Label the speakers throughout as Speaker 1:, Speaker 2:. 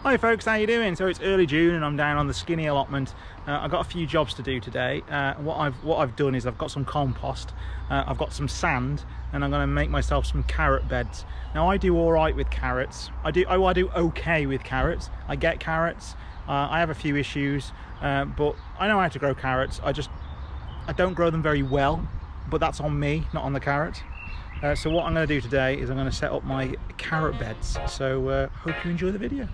Speaker 1: Hi folks, how you doing? So it's early June and I'm down on the skinny allotment. I've got a few jobs to do today. What I've done is I've got some compost, I've got some sand, and I'm going to make myself some carrot beds. Now I do all right with carrots. I do okay with carrots. I get carrots. I have a few issues, but I know how to grow carrots. I don't grow them very well, but that's on me, not on the carrot. So what I'm going to do today is I'm going to set up my carrot beds. So hope you enjoy the video.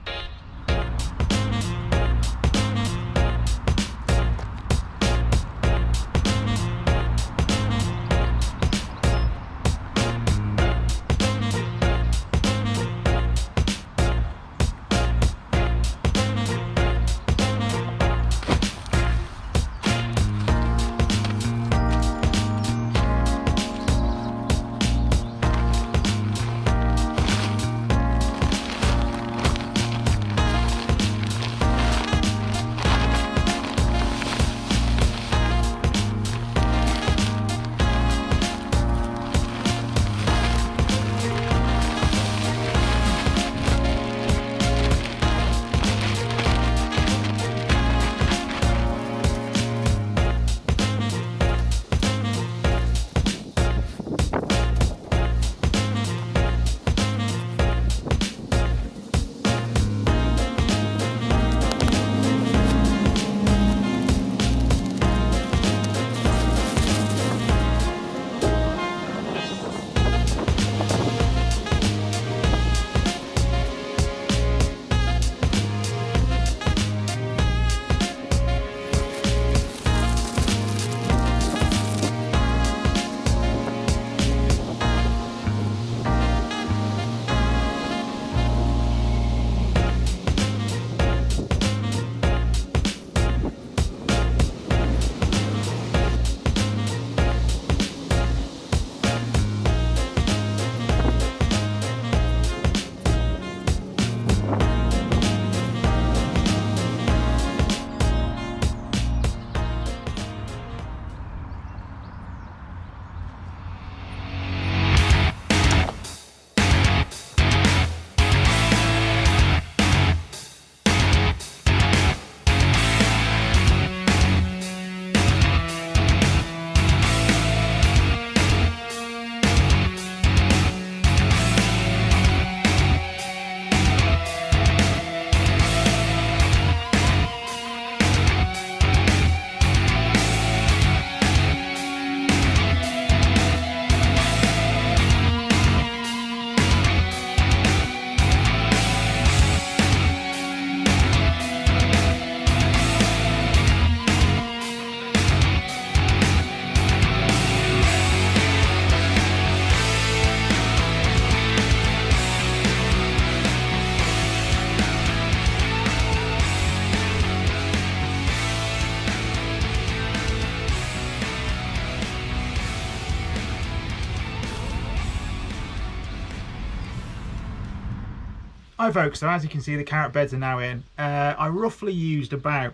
Speaker 1: Hi folks, so as you can see the carrot beds are now in. I roughly used about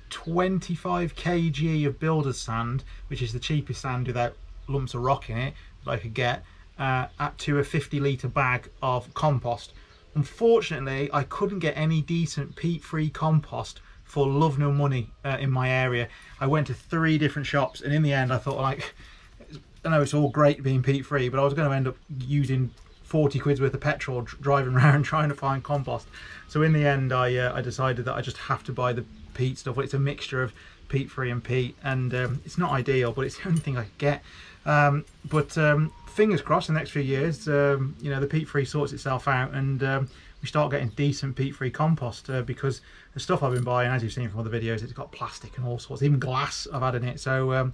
Speaker 1: 25 kg of builder's sand, which is the cheapest sand without lumps of rock in it that I could get, to a 50-litre bag of compost. Unfortunately, I couldn't get any decent peat-free compost for love nor money in my area. I went to 3 different shops and in the end I thought, like, I know it's all great being peat-free, but I was going to end up using 40 quid's worth of petrol driving around trying to find compost. So in the end I decided that I just have to buy the peat stuff. It's a mixture of peat free and peat, and it's not ideal, but it's the only thing I could get. Fingers crossed in the next few years, you know, the peat free sorts itself out and we start getting decent peat free compost, because the stuff I've been buying, as you've seen from other videos, it's got plastic and all sorts, even glass I've had in it. So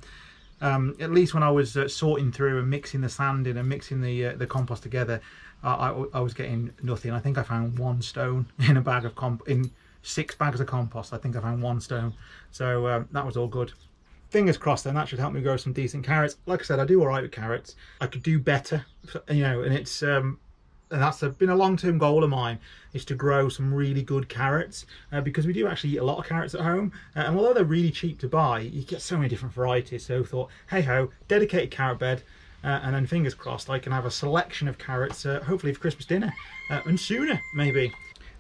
Speaker 1: at least when I was sorting through and mixing the sand in and mixing the compost together, I was getting nothing. I think I found 1 stone in a bag of in 6 bags of compost. I think I found 1 stone, so that was all good. Fingers crossed then, that should help me grow some decent carrots. Like I said, I do all right with carrots. I could do better, you know, and it's and that's been a long-term goal of mine, is to grow some really good carrots, because we do actually eat a lot of carrots at home, and although they're really cheap to buy, you get so many different varieties. So I thought, hey ho, dedicated carrot bed, and then fingers crossed I can have a selection of carrots, hopefully for Christmas dinner, and sooner maybe.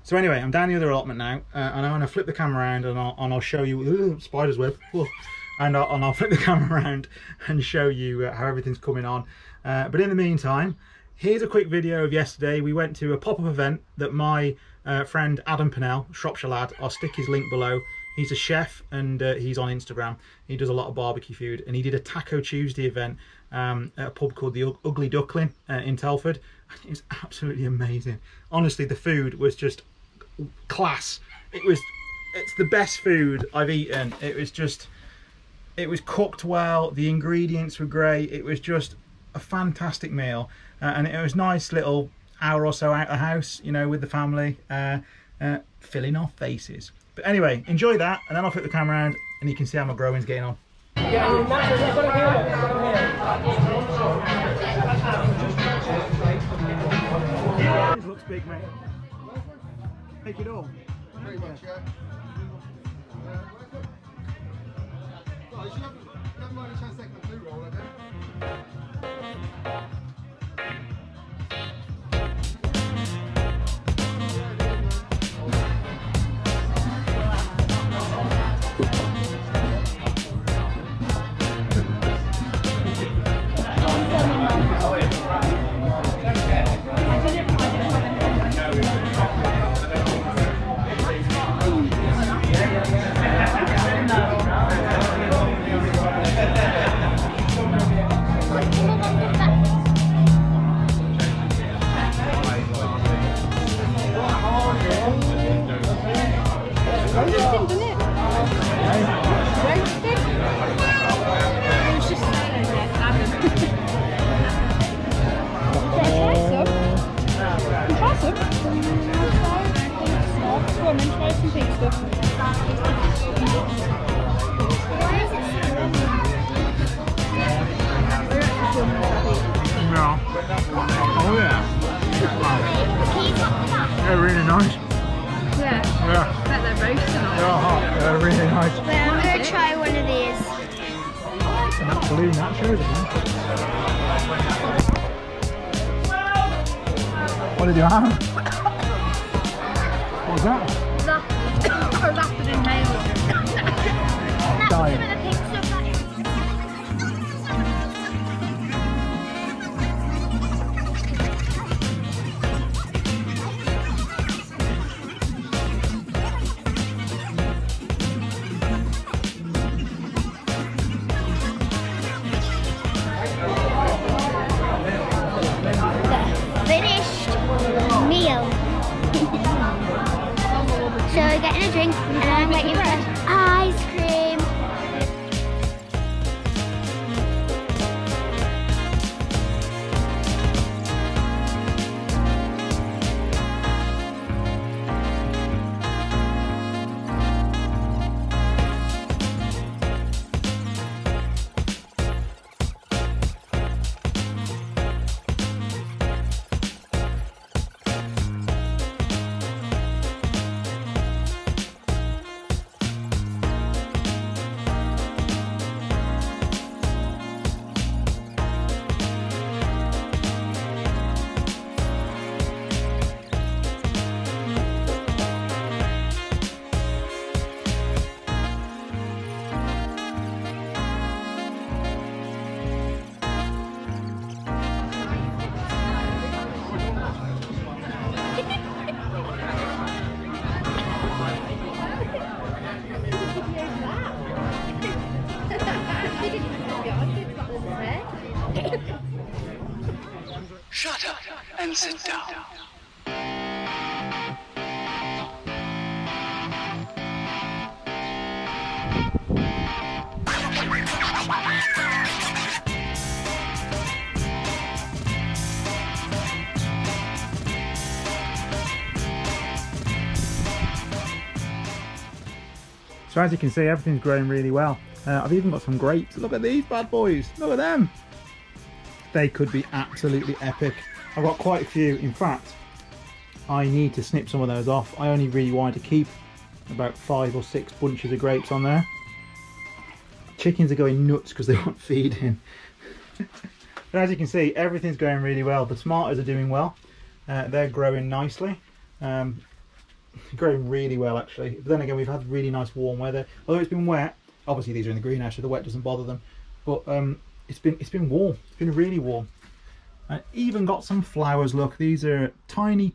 Speaker 1: So anyway, I'm down the other allotment now, and I'm going to flip the camera around and I'll show you, spider's web, and I'll flip the camera around and show you how everything's coming on. But in the meantime, here's a quick video of yesterday. We went to a pop-up event that my friend Adam Purnell, Shropshire Lad, I'll stick his link below. He's a chef and he's on Instagram. He does a lot of barbecue food, and he did a Taco Tuesday event at a pub called the Ugly Duckling in Telford. It was absolutely amazing. Honestly, the food was just class. It's the best food I've eaten. It was cooked well, the ingredients were great. It was just a fantastic meal, and it was a nice little hour or so out of the house, you know, with the family, filling our faces. But anyway, enjoy that, and then I'll flip the camera around and you can see how my growing's getting on. This looks big, mate. Take it all.
Speaker 2: Pretty much, yeah. You haven't mind a chance to take the blue roll, I bet.
Speaker 1: Oh yeah. They're really nice.
Speaker 3: Yeah.
Speaker 1: Yeah.
Speaker 3: I bet they're roasted on.
Speaker 1: They're hot. They're really nice.
Speaker 4: I'm going to try one of these.
Speaker 1: And that balloon, that shows it, man. What did you have? What was that?
Speaker 3: Rapid inhaler.
Speaker 1: Diet.
Speaker 4: So we're getting a drink and I'm waiting for ice cream.
Speaker 5: Shut up and sit down.
Speaker 1: So as you can see, everything's growing really well. I've even got some grapes. Look at these bad boys. Look at them. They could be absolutely epic. I've got quite a few. In fact, I need to snip some of those off. I only really wanted to keep about 5 or 6 bunches of grapes on there. Chickens are going nuts because they want feeding. But as you can see, everything's going really well. The tomatoes are doing well. They're growing nicely. growing really well actually. But then again, we've had really nice warm weather. Although it's been wet, obviously these are in the greenhouse, so the wet doesn't bother them. But it's been warm. It's been really warm. I even got some flowers. Look, these are tiny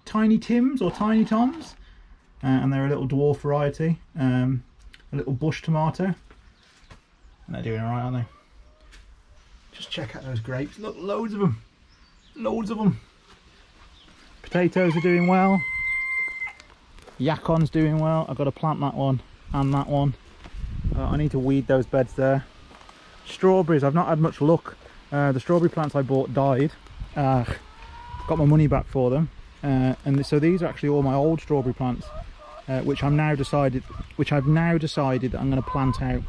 Speaker 1: Tims or Tiny Toms, and they're a little dwarf variety, a little bush tomato, and they're doing alright, aren't they? Just check out those grapes. Look, loads of them. Loads of them. Potatoes are doing well. Yakon's doing well. I've got to plant that one and that one. I need to weed those beds there. Strawberries, I've not had much luck. The strawberry plants I bought died. Got my money back for them. And so these are actually all my old strawberry plants, which I've now decided that I'm going to plant out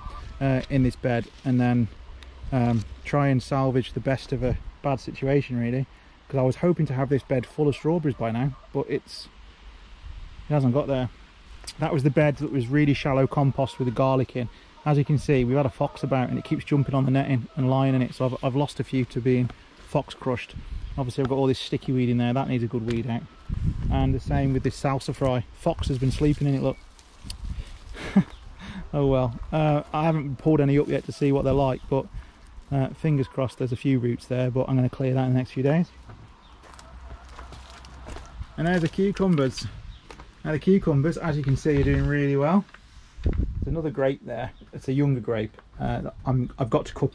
Speaker 1: in this bed, and then try and salvage the best of a bad situation, really, because I was hoping to have this bed full of strawberries by now, but it hasn't got there. That was the bed that was really shallow compost with the garlic in. As you can see, we've had a fox about and it keeps jumping on the netting and lying in it, so I've lost a few to being fox crushed. Obviously I've got all this sticky weed in there, that needs a good weed out. And the same with this salsa fry. Fox has been sleeping in it, look. Oh well. I haven't pulled any up yet to see what they're like, but fingers crossed there's a few roots there, but I'm going to clear that in the next few days. And there's the cucumbers. Now the cucumbers, as you can see, are doing really well. There's another grape there. It's a younger grape. I've got to cut...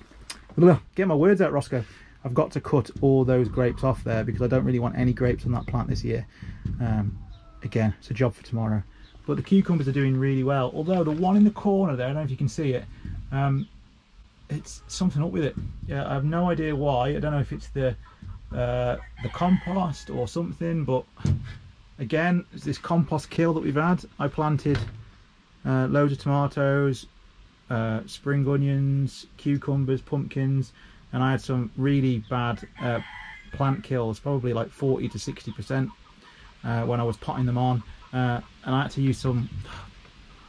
Speaker 1: Get my words out, Roscoe. I've got to cut all those grapes off there because I don't really want any grapes on that plant this year. Again, it's a job for tomorrow. But the cucumbers are doing really well. Although the one in the corner there, I don't know if you can see it, it's something up with it. Yeah, I have no idea why. I don't know if it's the compost or something, but again, it's this compost kill that we've had. I planted loads of tomatoes, spring onions, cucumbers, pumpkins, and I had some really bad plant kills, probably like 40 to 60% when I was potting them on, and I had to use some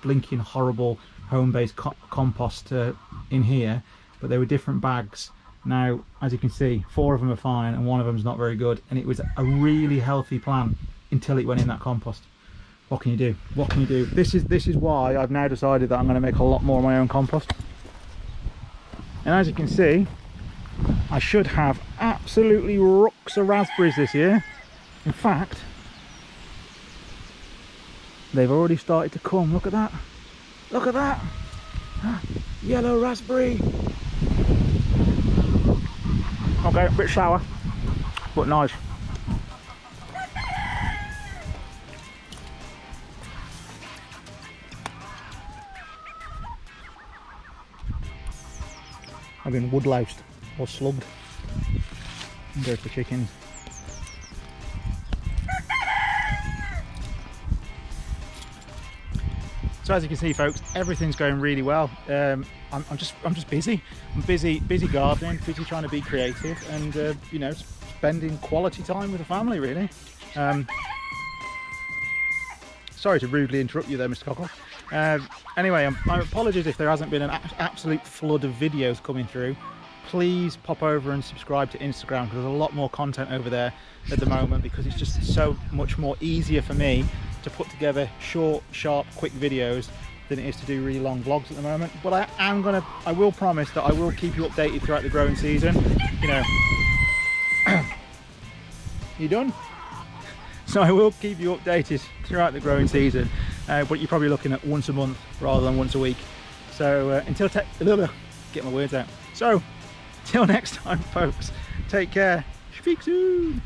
Speaker 1: blinking horrible home-based compost in here, but they were different bags. Now, as you can see, 4 of them are fine and 1 of them is not very good, and it was a really healthy plant until it went in that compost. What can you do? What can you do? This is why I've now decided that I'm going to make a lot more of my own compost. And as you can see, I should have absolutely rocks of raspberries this year. In fact, they've already started to come. Look at that. Look at that. Yellow raspberry. Okay, a bit sour, but nice. I've been woodloused or slugged. And there's the chickens. So as you can see, folks, everything's going really well. I'm just busy. I'm busy gardening, busy trying to be creative, and you know, spending quality time with the family, really. Sorry to rudely interrupt you there, Mr. Cockle. Anyway, my apologies if there hasn't been an absolute flood of videos coming through. Please pop over and subscribe to Instagram, because there's a lot more content over there at the moment, because it's just so much more easier for me to put together short, sharp, quick videos than it is to do really long vlogs at the moment. But I will promise that I will keep you updated throughout the growing season. You know, you done? So I will keep you updated throughout the growing season, but you're probably looking at once a month rather than once a week. So get my words out. So till next time, folks, take care. Speak soon.